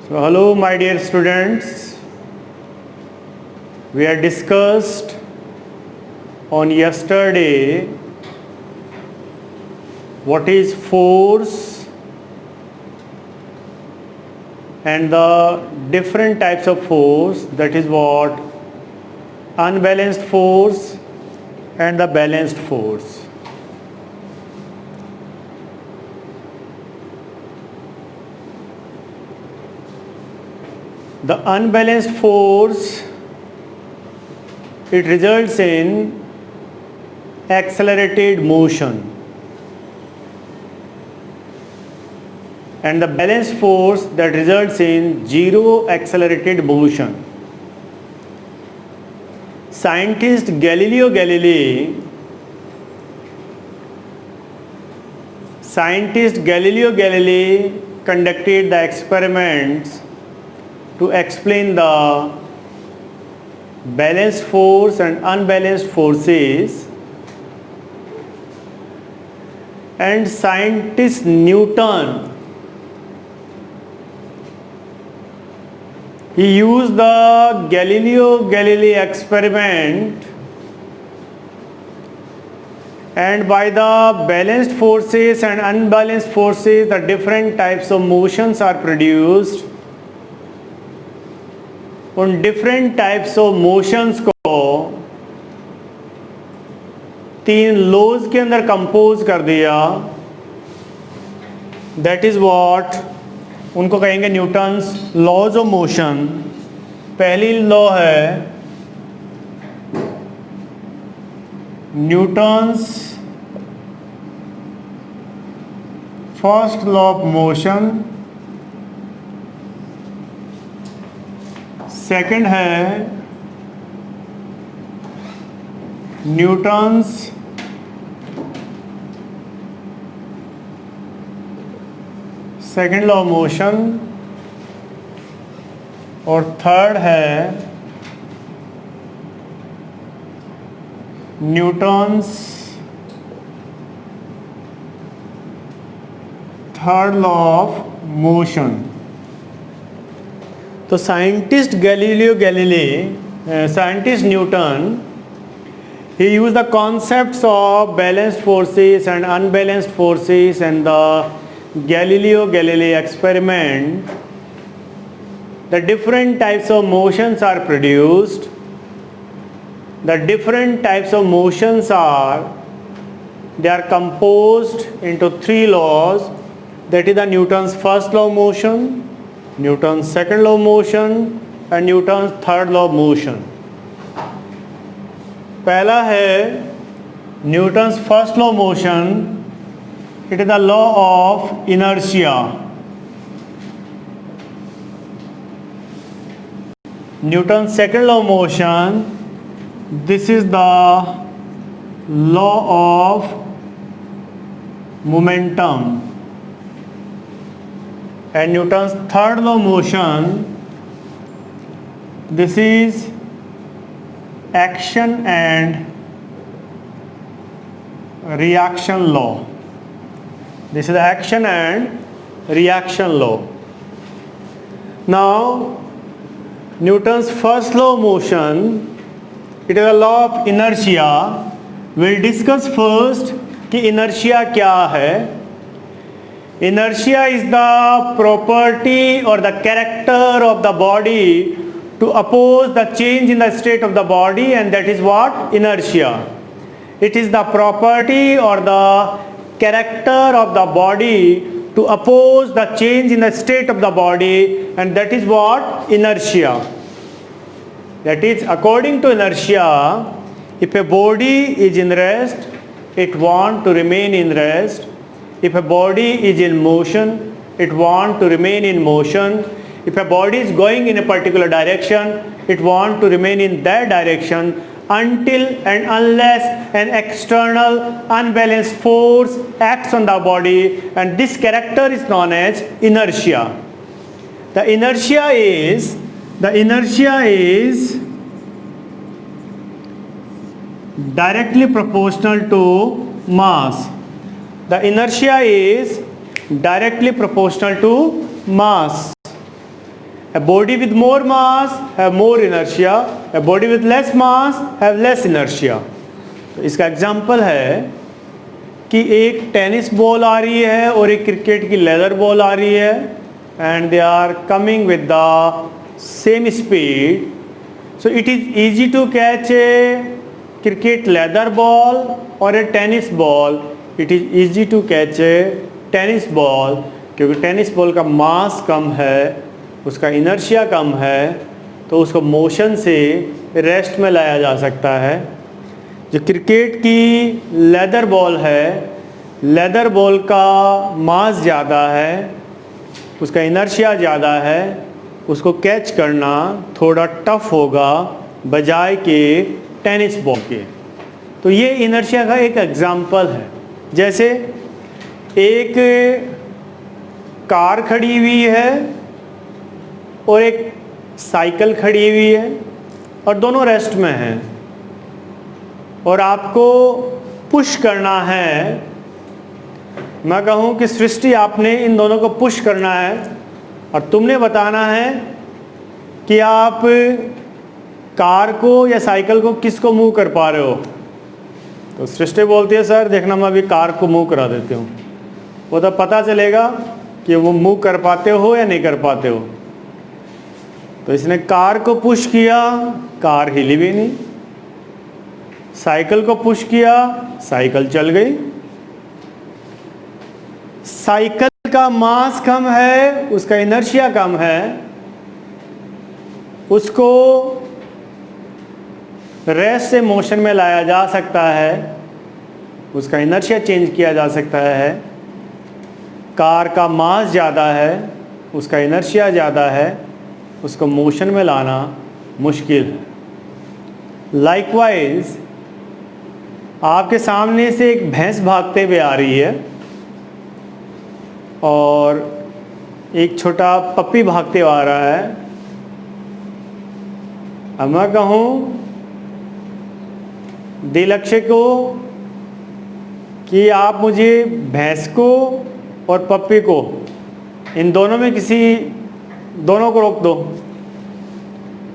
So hello my dear students, we had discussed on yesterday what is force and the different types of force, that is what unbalanced force and the balanced force. The unbalanced force, it results in accelerated motion, and the balanced force that results in zero accelerated motion. Scientist Galileo Galilei conducted the experiments to explain the balanced force and unbalanced forces, and scientist Newton, he used the Galileo Galilei experiment, and by the balanced forces and unbalanced forces the different types of motions are produced. उन different types of motions को तीन laws के अंदर compose कर दिया, that is what उनको कहेंगे Newton's laws of motion. पहली लॉ है Newton's first law of motion. Second है Newton's second law of motion, और थर्ड है Newton's third law of motion. तो scientist Galileo Galilei, scientist Newton, he used the concepts of balanced forces and unbalanced forces and the Galileo Galilei experiment. The different types of motions are produced. The different types of motions they are composed into three laws. That is the Newton's first law of motion, Newton's second law of motion and Newton's third law of motion. पहला है Newton's first law of motion. It is the law of inertia. Newton's second law of motion, this is the law of momentum. And Newton's third law of motion, this is action and reaction law. This is the action and reaction law. Now Newton's first law of motion, it is a law of inertia. We'll discuss first कि inertia क्या है. Inertia is the property or the character of the body to oppose the change in the state of the body, and that is what inertia. It is the property or the character of the body to oppose the change in the state of the body, and that is what inertia. That is, according to inertia, if a body is in rest, it wants to remain in rest. If a body is in motion, it wants to remain in motion. If a body is going in a particular direction, it wants to remain in that direction until and unless an external unbalanced force acts on the body, and this character is known as inertia. The inertia is directly proportional to mass. The inertia is directly proportional to mass. A body with more mass have more inertia, a body with less mass have less inertia. तो इसका example है कि एक tennis ball आ रही है और एक क्रिकेट की लेदर बॉल आ रही है, and they are coming with the same speed. So it is easy to catch a cricket leather ball और a tennis ball. It is easy to catch a tennis ball, क्योंकि tennis ball का mass कम है, उसका inertia कम है, तो उसको motion से rest में लाया जा सकता है. जो क्रिकेट की लेदर बॉल है, लेदर बॉल का मास ज़्यादा है, उसका इनर्शिया ज़्यादा है, उसको कैच करना थोड़ा टफ होगा बजाय के टेनिस बॉल के. तो ये इनर्शिया का एक एग्जाम्पल है. जैसे एक कार खड़ी हुई है और एक साइकिल खड़ी हुई है और दोनों रेस्ट में हैं, और आपको पुश करना है. मैं कहूँ कि सृष्टि आपने इन दोनों को पुश करना है और तुमने बताना है कि आप कार को या साइकिल को किसको मूव कर पा रहे हो. तो सृष्टि बोलती है सर देखना मैं अभी कार को मूव करा देती हूँ. वो तो पता चलेगा कि वो मूव कर पाते हो या नहीं कर पाते हो. तो इसने कार को पुश किया, कार हिली भी नहीं. साइकिल को पुश किया, साइकिल चल गई. साइकिल का मास कम है, उसका इनर्शिया कम है, उसको रेस्ट से मोशन में लाया जा सकता है, उसका इनर्शिया चेंज किया जा सकता है. कार का मास ज़्यादा है, उसका इनर्शिया ज़्यादा है, उसको मोशन में लाना मुश्किल है. लाइकवाइज आपके सामने से एक भैंस भागते हुए आ रही है और एक छोटा पप्पी भागते हुए आ रहा है. अब मैं कहूँ दिलक्ष्य को कि आप मुझे भैंस को और पप्पी को, इन दोनों में किसी दोनों को रोक दो.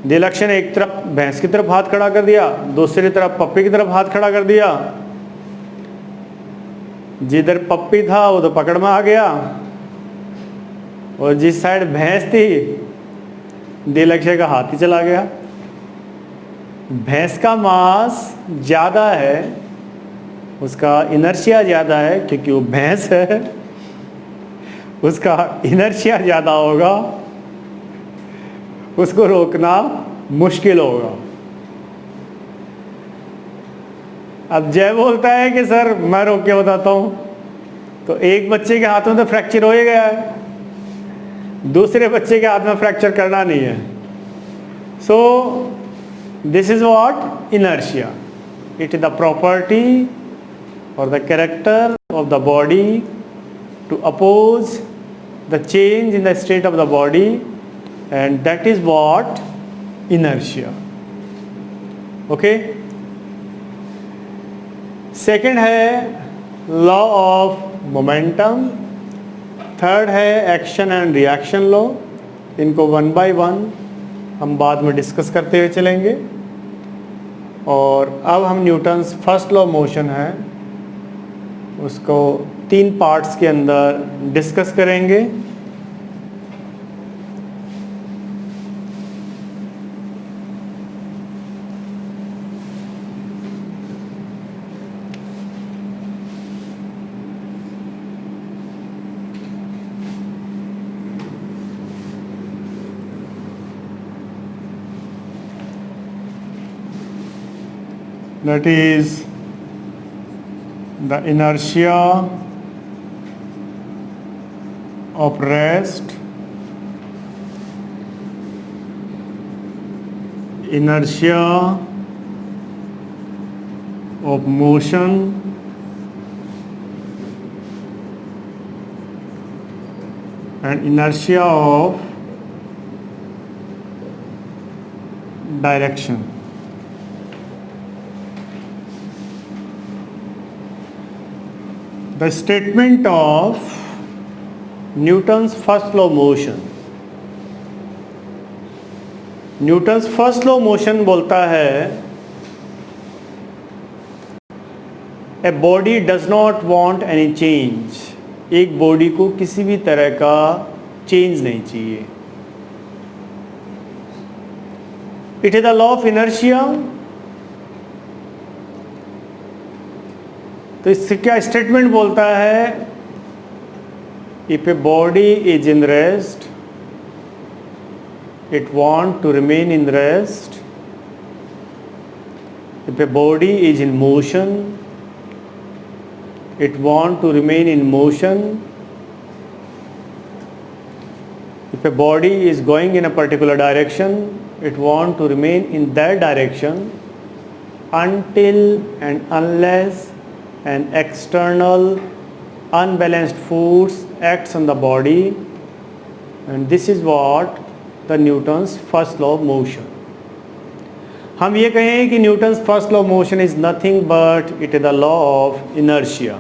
दिलक्ष्य ने एक तरफ भैंस की तरफ हाथ खड़ा कर दिया, दूसरी तरफ पप्पी की तरफ हाथ खड़ा कर दिया. जिधर पप्पी था वो तो पकड़ में आ गया, और जिस साइड भैंस थी दिलक्ष्य का हाथ ही चला गया. भैंस का मास ज़्यादा है, उसका इनर्शिया ज़्यादा है, क्योंकि वो भैंस है, उसका इनर्शिया ज़्यादा होगा, उसको रोकना मुश्किल होगा. अब जय बोलता है कि सर मैं रोक के बताता हूँ. तो एक बच्चे के हाथ में तो फ्रैक्चर हो ही गया है, दूसरे बच्चे के हाथ में फ्रैक्चर करना नहीं है. So this is what inertia. It is the property और the character of the body to oppose the change in the state of the body, and that is what inertia. Okay. Second है law of momentum. Third है action and reaction law. इनको one by one हम बाद में discuss करते हुए चलेंगे. और अब हम न्यूटन्स फर्स्ट लॉ मोशन है उसको 3 पार्ट्स के अंदर डिस्कस करेंगे. That is the inertia of rest, inertia of motion, and inertia of direction. The statement of Newton's first law of motion. Newton's first law motion बोलता है a body does not want any change, एक body को किसी भी तरह का change नहीं चाहिए। It is the law of inertia. तो इससे क्या स्टेटमेंट बोलता है, if a body is in rest it want to remain in rest. If a body is in motion, it want to remain in motion. If a body is going in a particular direction, it want to remain in that direction until and unless an external unbalanced force acts on the body, and this is what the Newton's first law of motion. हम ये कहें कि Newton's first law of motion is nothing but it is the law of inertia.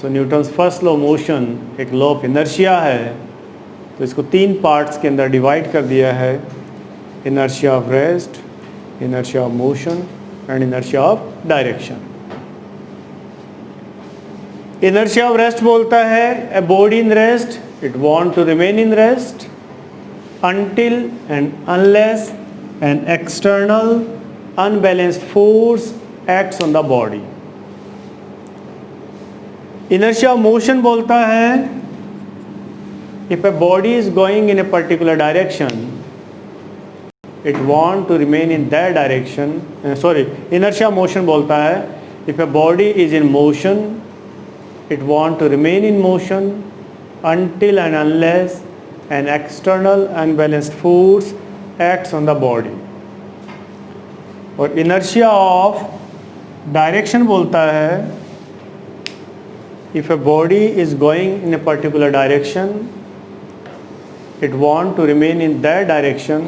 So Newton's first law of motion एक law of inertia है। तो इसको 3 parts के अंदर डिवाइड कर दिया है, inertia of rest, inertia of motion and inertia of direction. Inertia of rest बोलता है a body in rest, it want to remain in rest until and unless an external unbalanced force acts on the body. Inertia of motion बोलता है if a body is going in a particular direction, it want to remain in that direction. Inertia of motion बोलता है if a body is in motion, it want to remain in motion until and unless an external unbalanced force acts on the body. और inertia of direction बोलता है if a body is going in a particular direction, it want to remain in that direction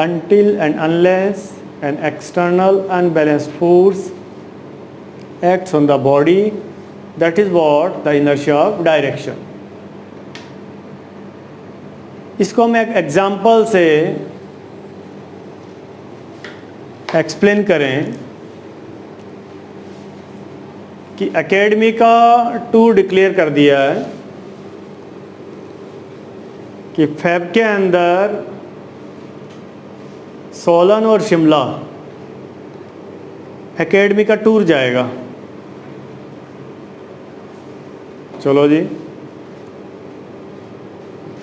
until and unless an external unbalanced force acts on the body. That is what the inertia of direction. इसको हम एक example से explain करें कि academy का tour declare कर दिया है कि फेब के अंदर सोलन और शिमला एकेडमी का टूर जाएगा। चलो जी,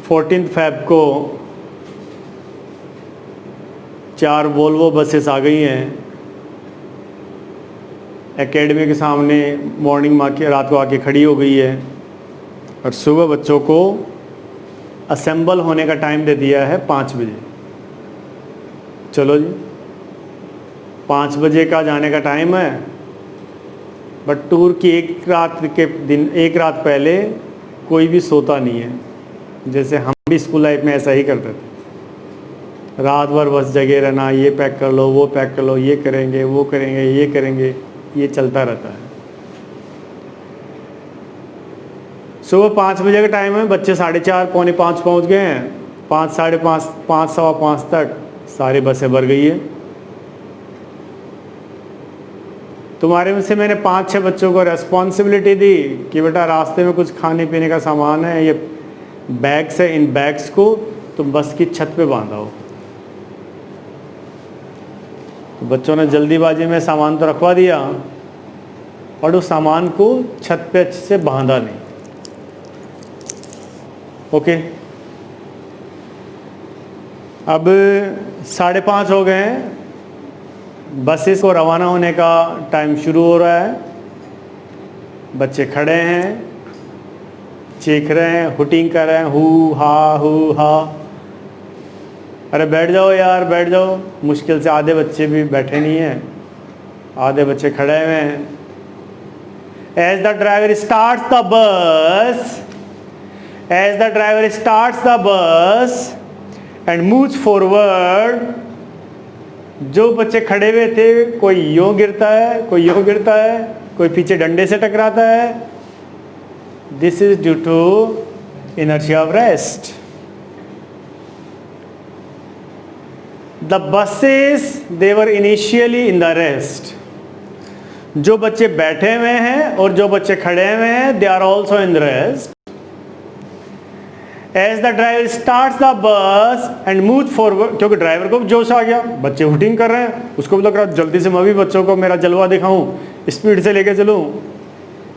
14 फेब को 4 वोल्वो बसेस आ गई हैं एकेडमी के सामने, मॉर्निंग माँ के रात को आके खड़ी हो गई है और सुबह बच्चों को असेंबल होने का टाइम दे दिया है 5 बजे। चलो जी, 5 बजे का जाने का टाइम है, बट टूर की एक रात पहले कोई भी सोता नहीं है। जैसे हम भी स्कूल लाइफ में ऐसा ही करते थे, रात भर बस जगे रहना, ये पैक कर लो, वो पैक कर लो, ये करेंगे, वो करेंगे, ये करेंगे, ये चलता रहता है। सुबह 5 बजे का टाइम है, बच्चे 4:30 पौने 5 पहुँच गए हैं। 5, 5:30, 5, सवा 5 तक सारी बसें भर गई है। तुम्हारे में से मैंने 5-6 बच्चों को रेस्पॉन्सिबिलिटी दी कि बेटा रास्ते में कुछ खाने पीने का सामान है, ये बैग्स है, इन बैग्स को तुम बस की छत पे बांधाओ। तो बच्चों ने जल्दीबाजी में सामान तो रखवा दिया और उस सामान को छत पे अच्छे से बांधा नहीं। ओके, अब 5:30 हो गए हैं, बसेस को रवाना होने का टाइम शुरू हो रहा है। बच्चे खड़े हैं, चीख रहे हैं, हुटिंग कर रहे हैं, हु हा। अरे बैठ जाओ यार, बैठ जाओ। मुश्किल से आधे बच्चे भी बैठे नहीं हैं, आधे बच्चे खड़े हुए हैं। As the driver starts the bus and moves forward, जो बच्चे खड़े हुए थे कोई यूं गिरता है, कोई यूं गिरता है, कोई पीछे डंडे से टकराता है। This is due to inertia of rest. The buses they were initially in the rest. जो बच्चे बैठे हुए हैं और जो बच्चे खड़े हुए हैं, they are also in rest. As the driver starts the bus and moves forward, क्योंकि ड्राइवर को भी जोश आ गया, बच्चे हुटिंग कर रहे हैं, उसको भी लग रहा है जल्दी से मैं भी बच्चों को मेरा जलवा दिखाऊं, स्पीड से लेके चलूं।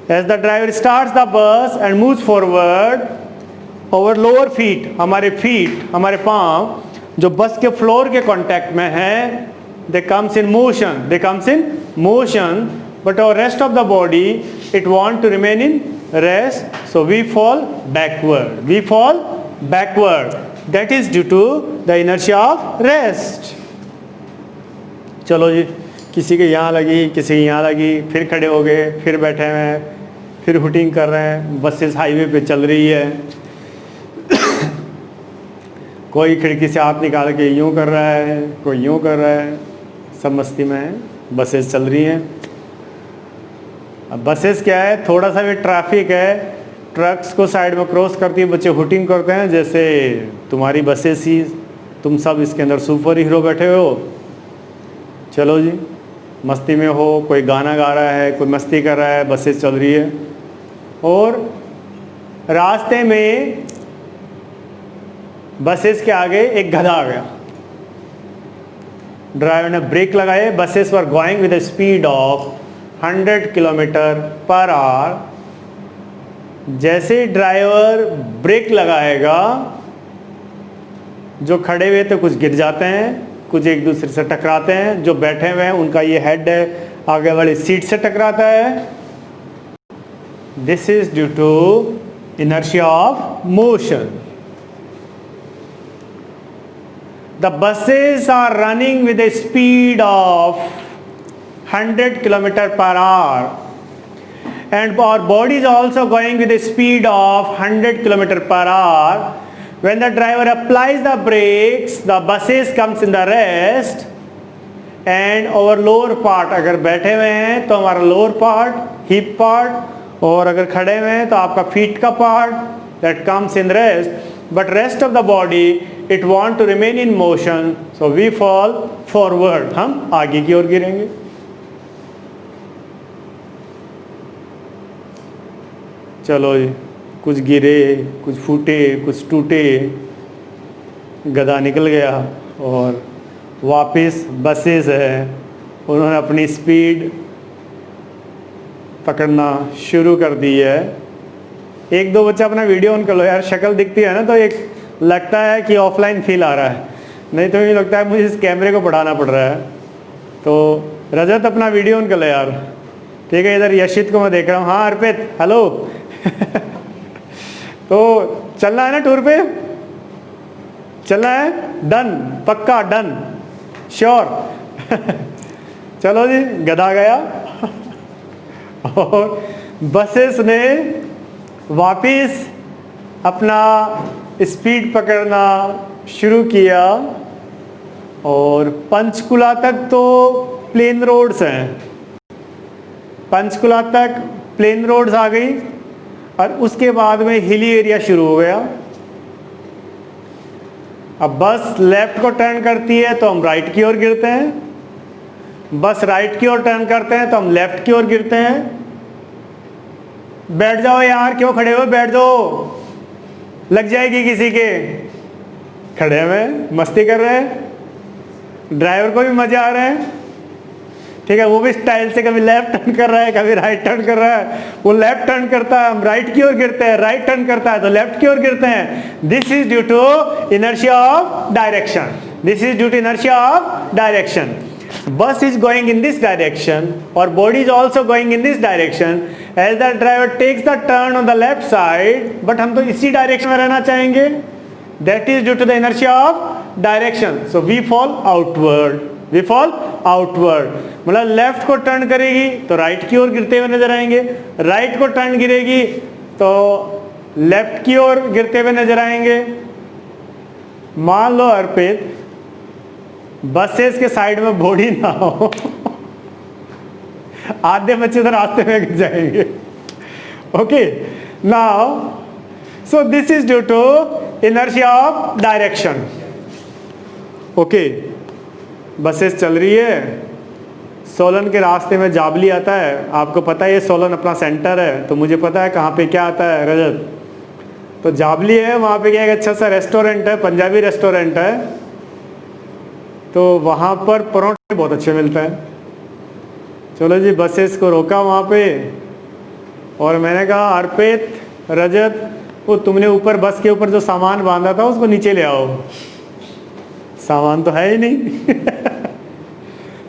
As the driver starts the bus and moves forward, our lower feet, हमारे पांव जो बस के फ्लोर के कांटेक्ट में हैं, they comes in motion, but our rest of the body, it want to remain in rest, so we fall backward. That is due to the inertia of rest. चलो जी, किसी के यहाँ लगी, किसी के यहाँ लगी, फिर खड़े हो गए, फिर बैठे हुए हैं, फिर हुटिंग कर रहे हैं, बसेस हाईवे पे चल रही है। कोई खिड़की से हाथ निकाल के यूँ कर रहा है, कोई यूँ कर रहा है, सब मस्ती में है, बसेस चल रही हैं। अब बसेस क्या है, थोड़ा सा भी ट्रैफिक है, ट्रक्स को साइड में क्रॉस करती है, बच्चे हुटिंग करते हैं, जैसे तुम्हारी बसेस ही, तुम सब इसके अंदर सुपर हीरो बैठे हो। चलो जी, मस्ती में हो, कोई गाना गा रहा है, कोई मस्ती कर रहा है, बसेस चल रही है। और रास्ते में बसेस के आगे एक गधा आ गया, ड्राइवर ने ब्रेक लगाए, buses were going with the speed of 100 kilometre per our. जैसे ड्राइवर ब्रेक लगाएगा, जो खड़े हुए थे कुछ गिर जाते हैं, कुछ एक दूसरे से टकराते हैं, जो बैठे हुए हैं उनका ये हेड है आगे वाली सीट से टकराता है। This is due to inertia of motion. The buses are running with a speed of 100 km per hour, and our body is also going with a speed of 100 km per hour. When the driver applies the brakes, the buses comes in the rest, and our lower part, अगर बैठे हुए हैं तो हमारा lower part, hip part, और अगर खड़े हुए हैं तो आपका feet का part, that comes in rest. But rest of the body, it want to remain in motion, so we fall forward. हम आगे की ओर गिरेंगे। चलो जी, कुछ गिरे, कुछ फूटे, कुछ टूटे, गधा निकल गया और वापस बसेस है, उन्होंने अपनी स्पीड पकड़ना शुरू कर दी है। एक दो बच्चा अपना वीडियो ऑन कर लो यार, शक्ल दिखती है ना तो एक लगता है कि ऑफलाइन फील आ रहा है, नहीं तो ये लगता है मुझे इस कैमरे को बढ़ाना पड़ रहा है। तो रजत अपना वीडियो ऑन कर लो यार, ठीक है। इधर यशित को मैं देख रहा हूँ, हाँ अर्पित हेलो। तो चलना है ना टूर पे, चलना है, डन, पक्का डन, श्योर। चलो जी, गधा गया और बसेस ने वापिस अपना स्पीड पकड़ना शुरू किया और पंचकुला तक तो प्लेन रोड्स हैं, पंचकुला तक प्लेन रोड्स आ गई और उसके बाद में हिली एरिया शुरू हो गया। अब बस लेफ्ट को टर्न करती है तो हम राइट की ओर गिरते हैं, बस राइट की ओर टर्न करते हैं तो हम लेफ्ट की ओर गिरते हैं। बैठ जाओ यार, क्यों खड़े हो, बैठ जाओ, लग जाएगी किसी के। खड़े हुए मस्ती कर रहे हैं, ड्राइवर को भी मजे आ रहे हैं, ठीक है। वो भी स्टाइल से कभी लेफ्ट टर्न कर रहा है, कभी राइट टर्न कर रहा है। वो लेफ्ट टर्न करता है, हम राइट की ओर गिरते हैं, राइट टर्न करता है तो लेफ्ट की ओर गिरते हैं। This is due to inertia of direction, this is due to inertia of direction. Bus is going in this direction or body is also going in this direction. As the driver takes the turn on the left side, but हम तो इसी direction में रहना चाहेंगे, that is due to the inertia of direction. So we fall outward, we fall outward. मतलब left को turn करेगी तो राइट की ओर गिरते हुए नजर आएंगे, राइट को टर्न गिरेगी तो लेफ्ट की ओर गिरते हुए नजर आएंगे। मान लो अर्पित बसेस के साइड में बॉडी ना हो, आधे बच्चे तो रास्ते में गिर जाएंगे। Okay, now so this is due to inertia of direction. Okay, buses चल रही है, सोलन के रास्ते में जाबली आता है, आपको पता है ये सोलन अपना सेंटर है, तो मुझे पता है कहाँ पे क्या आता है, रजत। तो जाबली है, वहाँ पे क्या एक अच्छा सा रेस्टोरेंट है, पंजाबी रेस्टोरेंट है, तो वहाँ पर परोठे बहुत अच्छे मिलते हैं। चलो जी, बसेस को रोका वहाँ पे और मैंने कहा अर्पित, रजत, वो तुमने ऊपर बस के ऊपर जो सामान बांधा था उसको नीचे ले आओ। सामान तो है ही नहीं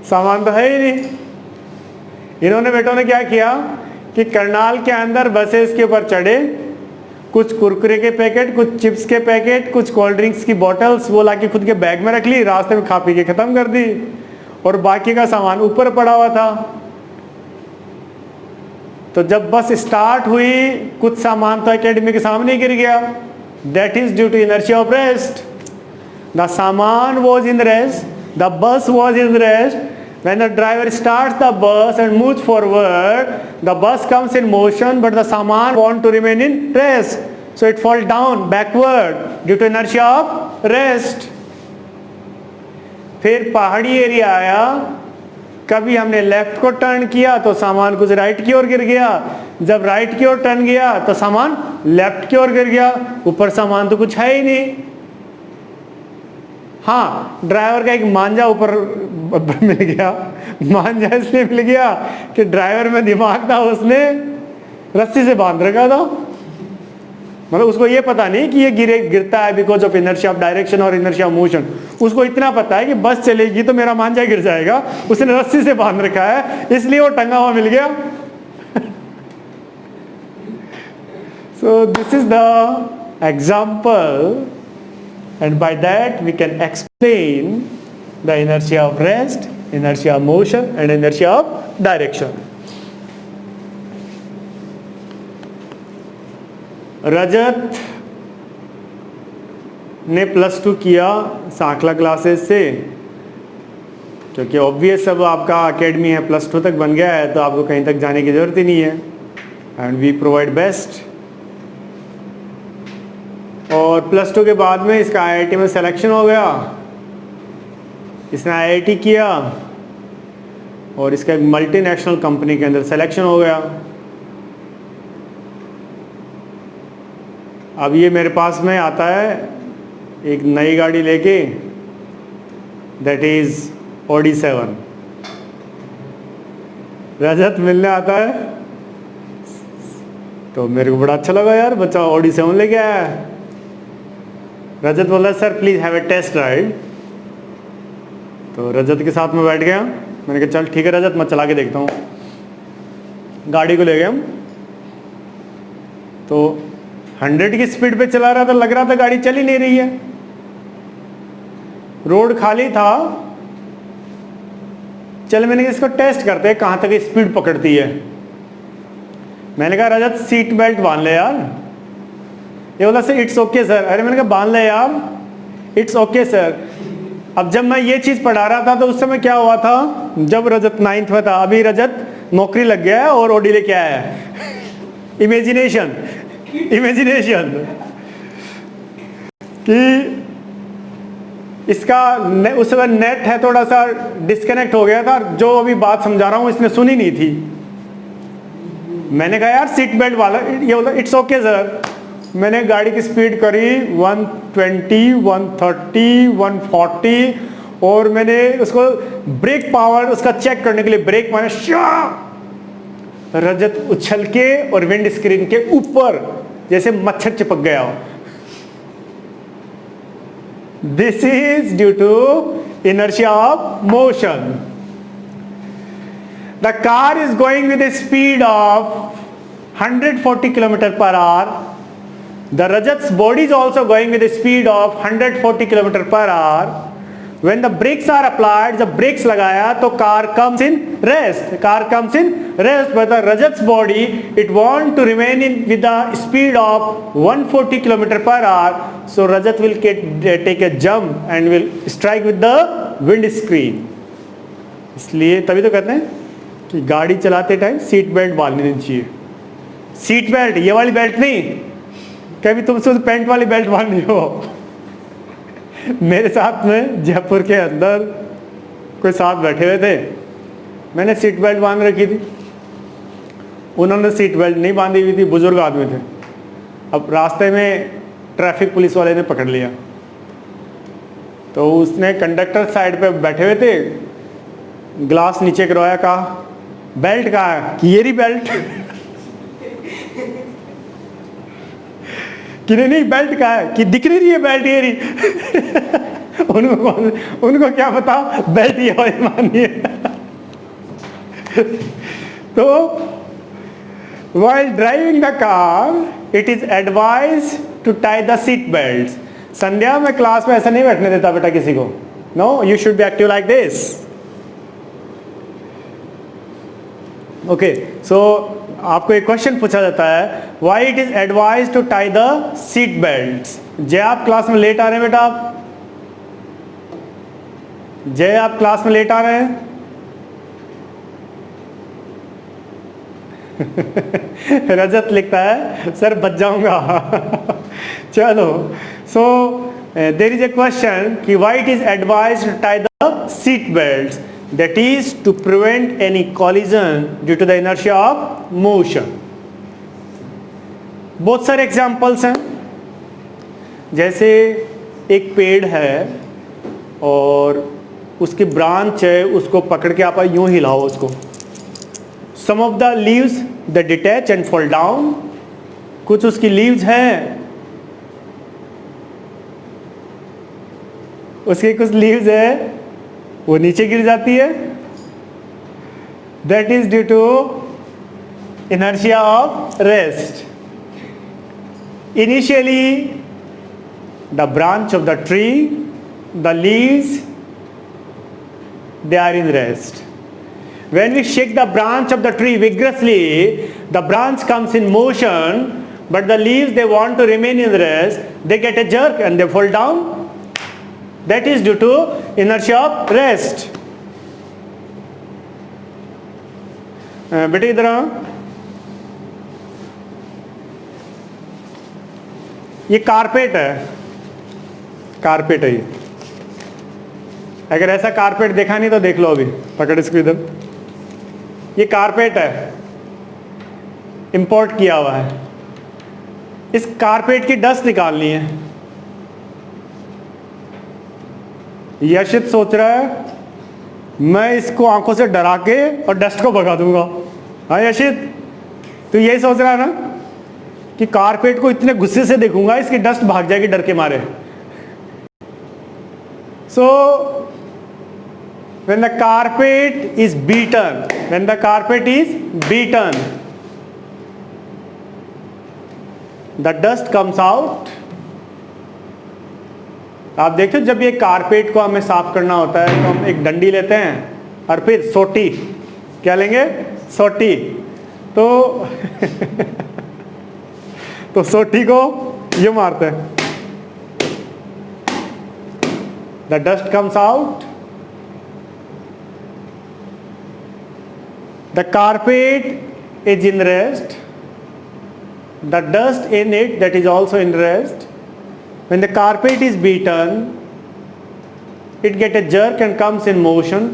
सामान तो है ही नहीं। इन्होंने बेटों ने क्या किया कि करनाल के अंदर बसेस के ऊपर चढ़े, कुछ कुरकुरे के पैकेट, कुछ चिप्स के पैकेट, कुछ कोल्ड ड्रिंक्स की बोतल्स वो लाके खुद के बैग में रख ली, रास्ते में खा पी के खत्म कर दी, और बाकी का सामान ऊपर पड़ा हुआ था। तो जब बस स्टार्ट हुई, कुछ सामान तो एकेडमी के सामने गिर गया। That is due to inertia of rest. The सामान was in rest, the bus was in rest. When the driver starts the bus and moves forward, the bus comes in motion, but the saman want to remain in rest, so it falls down backward due to inertia of rest. फिर पहाड़ी area आया, कभी हमने left को turn किया तो सामान कुछ राइट की ओर गिर गया, जब राइट की ओर टर्न किया तो सामान लेफ्ट की ओर गिर गया, ऊपर सामान तो कुछ है ही नहीं। हाँ, ड्राइवर का एक मांझा ऊपर मिल गया। मांझा इसलिए मिल गया कि ड्राइवर में दिमाग था, उसने रस्सी से बांध रखा था। मतलब उसको ये पता नहीं कि ये गिरता है because of inertia of direction और इनर्शिया ऑफ मोशन। उसको इतना पता है कि बस चलेगी तो मेरा मांझा गिर जाएगा, उसने रस्सी से बांध रखा है, इसलिए वो टंगा हुआ मिल गया। सो this is the example, and by that we can explain the inertia of rest, inertia of motion and inertia of direction. रजत ने +2 किया सांखला क्लासेस से, क्योंकि ऑब्वियस अब आपका एकेडमी है, +2 तक बन गया है तो आपको कहीं तक जाने की जरूरत ही नहीं है, एंड वी प्रोवाइड बेस्ट। और +2 के बाद में इसका IIT में सिलेक्शन हो गया, इसने IIT किया और इसका एक मल्टीनेशनल कंपनी के अंदर सिलेक्शन हो गया। अब ये मेरे पास में आता है एक नई गाड़ी लेके, दैट इज Audi 7। रजत मिलने आता है तो मेरे को बड़ा अच्छा लगा, यार बच्चा Audi 7 लेके आया है। रजत बोला sir please have a test ride. तो रजत के साथ में बैठ गया, मैंने कहा चल ठीक है रजत, मैं चला के देखता हूँ। गाड़ी को ले गए हम, तो 100 की स्पीड पे चला रहा था, लग रहा था गाड़ी चल ही नहीं रही है, रोड खाली था। चल मैंने इसको टेस्ट करते हैं कहाँ तक स्पीड पकड़ती है। मैंने कहा रजत सीट बेल्ट बांध ले यार। ये बोला सर इट्स ओके सर। अरे मैंने कहा बांध ले यार, इट्स ओके सर। अब जब मैं ये चीज़ पढ़ा रहा था तो उस समय क्या हुआ था, जब रजत 9th में था, अभी रजत नौकरी लग गया है और Audi लेके आया है। इमेजिनेशन कि इसका उस समय नेट है थोड़ा सा डिस्कनेक्ट हो गया था, जो अभी बात समझा रहा हूँ इसने सुनी नहीं थी। मैंने कहा यार सीट बेल्ट वाला, ये बोला इट्स ओके सर। मैंने गाड़ी की स्पीड करी 120, 130, 140 और मैंने उसको ब्रेक पावर उसका चेक करने के लिए ब्रेक मारे, रजत उछल के और विंड स्क्रीन के ऊपर जैसे मच्छर चिपक गया हो। This is due to inertia of motion. The car is going with a speed of 140 km per hour. The Rajat's body is also going with a speed of 140 km per hour. When the brakes are applied, जब brakes लगाया तो car comes in rest. Car comes in rest, but the Rajat's body, it want to remain in with the speed of 140 km per hour. So Rajat will take a jump and will strike with the windscreen. इसलिए तभी तो कहते हैं कि गाड़ी चलाते time sheet belt बांधनी चाहिए। Seat belt ये वाली बेल्ट नहीं, कभी तुम सिर्फ पैंट वाली बेल्ट बांध रही हो। मेरे साथ में जयपुर के अंदर कोई साथ बैठे हुए थे, मैंने सीट बेल्ट बांध रखी थी, उन्होंने सीट बेल्ट नहीं बांधी हुई थी, बुजुर्ग आदमी थे। अब रास्ते में ट्रैफिक पुलिस वाले ने पकड़ लिया, तो उसने कंडक्टर साइड पे बैठे हुए थे, ग्लास नीचे करवाया, कहा बेल्ट कहाँ है, कि ये रही बेल्ट। कि नहीं बेल्ट कहाँ है, कि दिख रही है बेल्ट ये रही। उनको क्या पता बेल्ट ये मानिए। तो while driving the car it is advised to tie the seat belts. संध्या में क्लास में ऐसा नहीं बैठने देता बेटा किसी को। No, you should be active like this. Okay, so आपको एक क्वेश्चन पूछा जाता है, why it is advised to tie the seat belts. जय आप क्लास में लेट आ रहे हैं बेटा, आप जय आप क्लास में लेट आ रहे हैं। रजत लिखता है सर बच जाऊंगा। चलो, so there is a question कि why it is advised to tie the seat belts, that is to prevent any collision due to the inertia of motion. बहुत सारे एग्जांपल्स हैं, जैसे एक पेड़ है और उसकी ब्रांच है, उसको पकड़ के आप यूं हिलाओ उसको, some of the leaves the detach and fall down, कुछ उसकी लीव्स हैं, उसकी कुछ लीव्स है वो नीचे गिर जाती है, that is due to inertia of rest. Initially the branch of the tree, the leaves, they are in rest. When we shake the branch of the tree vigorously, the branch comes in motion, but the leaves, they want to remain in rest, they get a jerk and they fall down. That is due to inertia of rest. बेटे इधर आओ, ये carpet है, carpet है ये। अगर ऐसा carpet देखा नहीं तो देख लो, अभी पकड़ इसको इधर, ये कारपेट है, इंपोर्ट किया हुआ है। इस कारपेट की डस्ट निकालनी है। यशित सोच रहा है मैं इसको आंखों से डरा के और डस्ट को भगा दूंगा। हाँ यशित, तो यही सोच रहा है ना कि कारपेट को इतने गुस्से से देखूंगा इसकी डस्ट भाग जाएगी डर के मारे। So when the carpet is beaten, the dust comes out. आप देखते हो जब ये कारपेट को हमें साफ करना होता है तो हम एक डंडी लेते हैं और फिर सोटी, क्या लेंगे, सोटी। तो तो सोटी को ये मारते हैं, the dust comes out, the carpet is in rest, the dust in it that is also in rest. When the carpet is beaten, it get a jerk and comes in motion,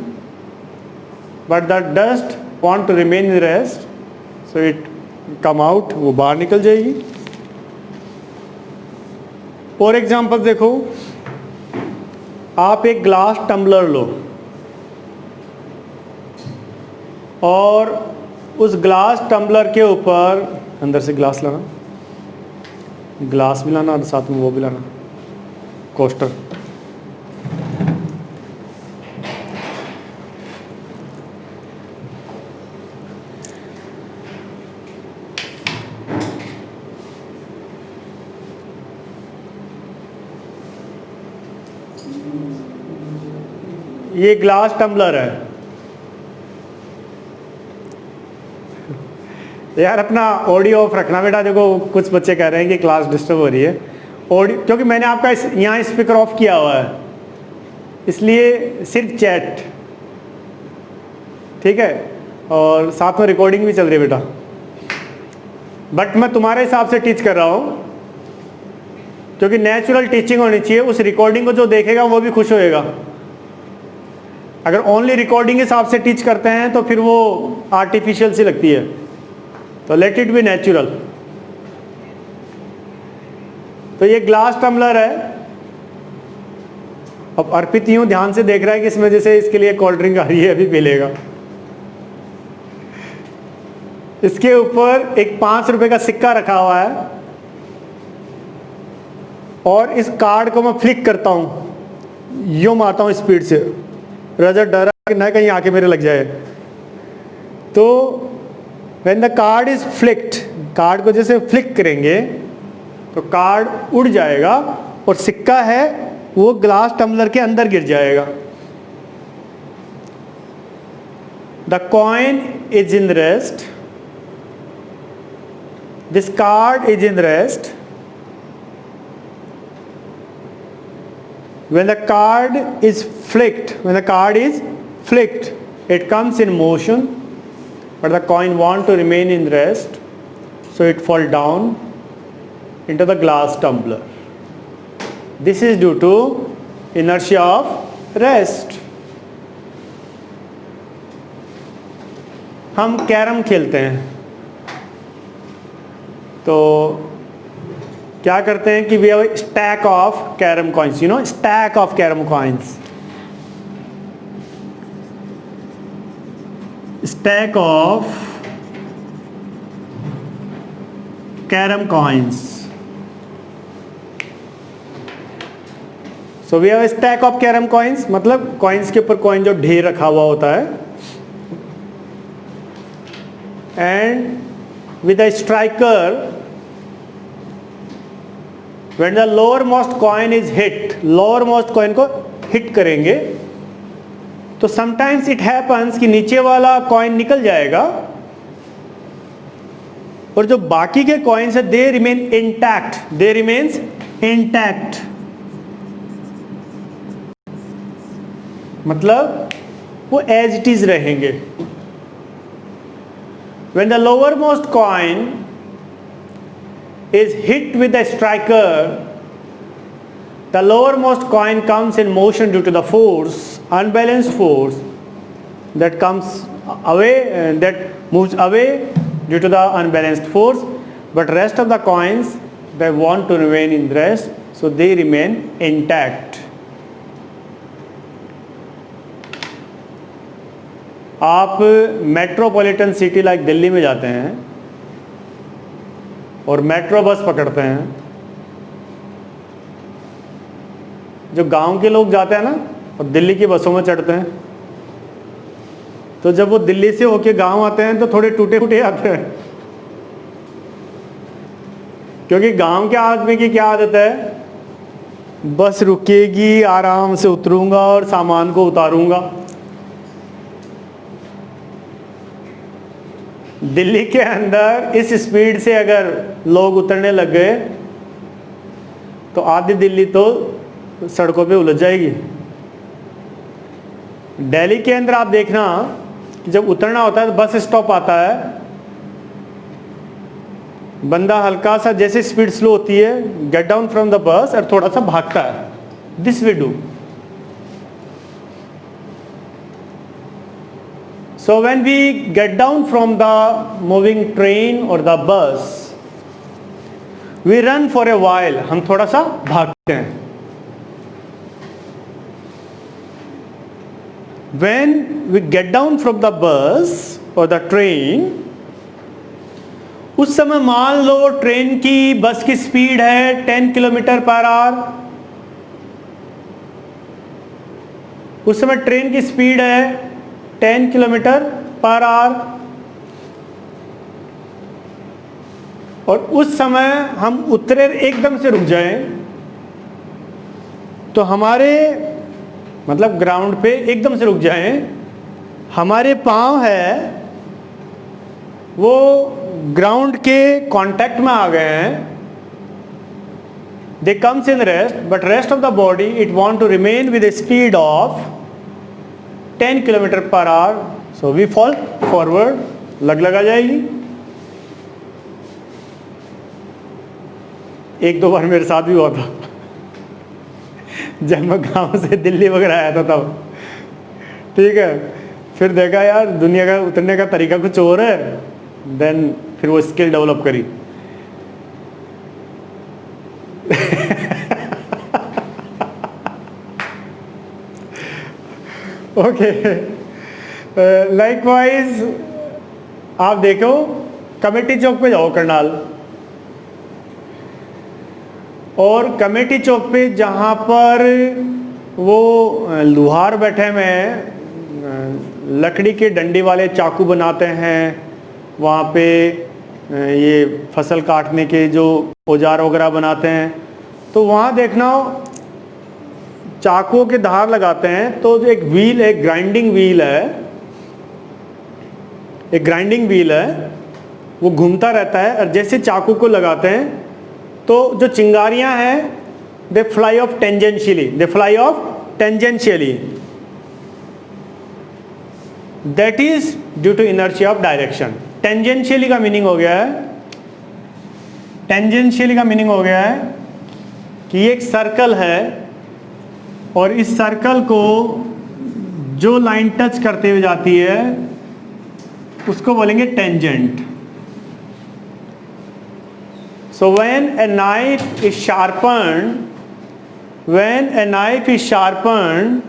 but the dust want to remain in rest, so it come out, वो बाहर निकल जाएगी। और example देखो, आप एक glass tumbler लो और उस ग्लास टम्बलर के ऊपर, अंदर से ग्लास लाना, ग्लास भी लाना और साथ में वो भी लाना, कोस्टर। ये ग्लास टम्बलर है यार, अपना ऑडियो ऑफ रखना बेटा। देखो कुछ बच्चे कह रहे हैं कि क्लास डिस्टर्ब हो रही है, ऑडियो, क्योंकि मैंने आपका यहाँ स्पीकर ऑफ किया हुआ है, इसलिए सिर्फ चैट, ठीक है, और साथ में रिकॉर्डिंग भी चल रही है बेटा। बट मैं तुम्हारे हिसाब से टीच कर रहा हूँ, क्योंकि नेचुरल टीचिंग होनी चाहिए। उस रिकॉर्डिंग को जो देखेगा वो भी खुश होएगा। अगर ओनली रिकॉर्डिंग हिसाब से टीच करते हैं तो फिर वो आर्टिफिशियल सी लगती है, तो लेट इट बी नेचुरल। तो ये ग्लास टम्बलर है। अब अर्पित यूं ध्यान से देख रहा है कि इसमें जैसे इसके लिए कोल्ड ड्रिंक आ रही है, अभी पी लेगा। इसके ऊपर एक 5 रुपए का सिक्का रखा हुआ है और इस कार्ड को मैं फ्लिक करता हूं, यूं मारता हूं स्पीड से, रजत डरा कि ना कहीं आके मेरे लग जाए। तो when the card is flicked, card को जैसे फ्लिक करेंगे तो कार्ड उड़ जाएगा और सिक्का है वो ग्लास टम्बलर के अंदर गिर जाएगा। The coin is in rest, this card is in rest. When the card is flicked, it comes in motion, but the coin want to remain in rest, so it fall down into the glass tumbler. This is due to inertia of rest. हम carrom खेलते हैं तो क्या करते हैं कि we have stack of carrom coins, you know, stack of carrom coins, stack of carrom coins. So we have stack of carrom coins, मतलब coins के ऊपर कॉइन जो ढेर रखा हुआ होता है, and with a striker when the lowermost coin is hit, lowermost coin को हिट करेंगे तो sometimes it happens कि नीचे वाला कॉइन निकल जाएगा और जो बाकी के कॉइन्स है they remain intact, they remains intact, मतलब वो as it is रहेंगे। when the lowermost coin is hit with the striker, the lowermost coin comes in motion due to the force, unbalanced force that comes away, that moves away due to the unbalanced force, but rest of the coins they want to remain in rest, so they remain intact. आप metropolitan city like Delhi में जाते हैं और metro bus पकड़ते हैं, जो गांव के लोग जाते हैं ना और दिल्ली की बसों में चढ़ते हैं, तो जब वो दिल्ली से होके गांव आते हैं तो थोड़े टूटे फूटे आते हैं, क्योंकि गांव के आदमी की क्या आदत है, बस रुकेगी, आराम से उतरूंगा और सामान को उतारूंगा। दिल्ली के अंदर इस स्पीड से अगर लोग उतरने लग गए तो आधी दिल्ली तो सड़कों पे उलझ जाएगी। दिल्ली के अंदर आप देखना कि जब उतरना होता है तो बस स्टॉप आता है, बंदा हल्का सा जैसे स्पीड स्लो होती है, get down from the bus और थोड़ा सा भागता है, this we do. So when we get down from the moving train or the bus, we run for a while, हम थोड़ा सा भागते हैं। When we get down from the bus or the train, उस समय मान लो ट्रेन की बस की स्पीड है 10 किलोमीटर पर आवर, उस समय ट्रेन की स्पीड है 10 किलोमीटर पर आवर, और उस समय हम उतरे एकदम से रुक जाएं तो हमारे मतलब ग्राउंड पे एकदम से रुक जाएं, हमारे पांव है वो ग्राउंड के कांटेक्ट में आ गए हैं, they comes in rest, but rest of the body it want to remain with speed of 10 kilometer per hour, so we fall forward, लगा जाएगी। एक दो बार मेरे साथ भी हुआ था जब मैं गांव से दिल्ली वगैरह आया था तब ठीक है, फिर देखा यार दुनिया का उतरने का तरीका कुछ और है, देन फिर वो स्किल डेवलप करी। ओके, लाइकवाइज आप देखो कमेटी चौक पे जाओ करनाल, और कमेटी चौक पे जहाँ पर वो लुहार बैठे हुए हैं, लकड़ी के डंडी वाले चाकू बनाते हैं, वहाँ पे ये फसल काटने के जो औजार वगैरह बनाते हैं, तो वहाँ देखना चाकुओं के धार लगाते हैं, तो एक व्हील, एक ग्राइंडिंग व्हील है, एक ग्राइंडिंग व्हील है, वो घूमता रहता है, और जैसे चाकू को लगाते हैं तो जो चिंगारियां हैं they fly off tangentially, they fly off tangentially, that is due to inertia of direction. Tangentially का मीनिंग हो गया है, टेंजेंशियली का मीनिंग हो गया है कि एक सर्कल है और इस सर्कल को जो लाइन टच करते हुए जाती है उसको बोलेंगे tangent. So when a knife is sharpened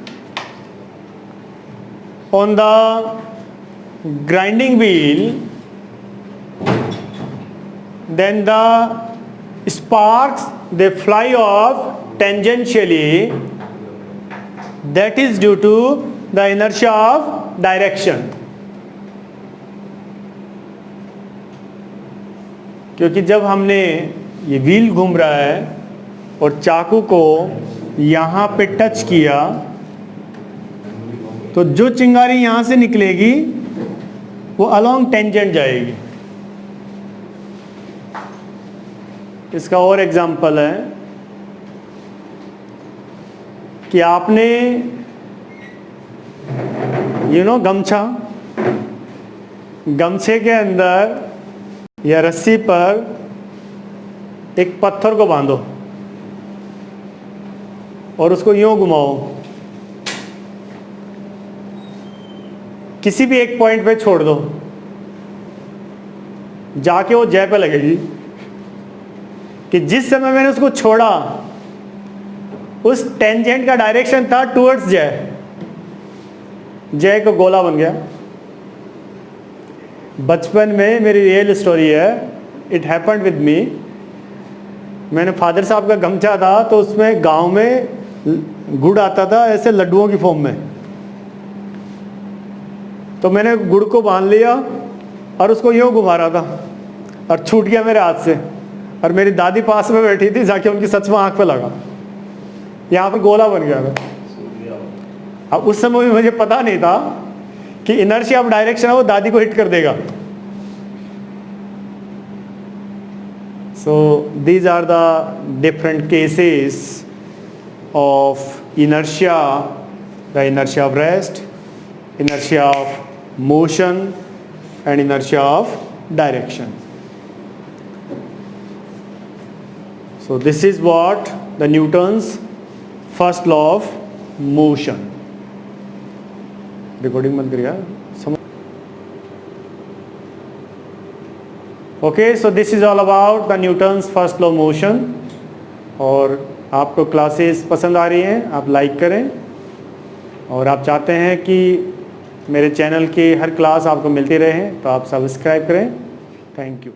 on the grinding wheel, then the sparks they fly off tangentially, that is due to the inertia of direction। क्योंकि जब हमने ये व्हील घूम रहा है और चाकू को यहाँ पे टच किया तो जो चिंगारी यहाँ से निकलेगी वो अलोंग टेंजेंट जाएगी। इसका और एग्जांपल है कि आपने गमछे के अंदर या रस्सी पर एक पत्थर को बांधो और उसको यूं घुमाओ, किसी भी एक पॉइंट पे छोड़ दो, जाके वो जय पे लगेगी कि जिस समय मैंने उसको छोड़ा उस टेंजेंट का डायरेक्शन था टुवर्ड्स जय, जय को गोला बन गया। बचपन में मेरी रियल स्टोरी है, इट हैपेंड विद मी। मैंने फादर साहब का गमछा था तो उसमें गांव में गुड़ आता था ऐसे लड्डुओं की फॉर्म में, तो मैंने गुड़ को बांध लिया और उसको यूँ घुमा रहा था और छूट गया मेरे हाथ से, और मेरी दादी पास में बैठी थी, जाके उनकी सच में आंख पे लगा, यहाँ पर गोला बन गया था। अब उस समय भी मुझे पता नहीं था कि इनर्शिया ऑफ डायरेक्शन है वो दादी को हिट कर देगा। So these are the different cases of inertia, the inertia of rest, inertia of motion and inertia of direction. So this is what the Newton's first law of motion. Recording बंद करिए। Okay, so this is all about the Newton's first law of motion. और आपको classes पसंद आ रही हैं, आप like करें, और आप चाहते हैं कि मेरे चैनल की हर क्लास आपको मिलती रहे तो आप सब्सक्राइब करें। Thank you.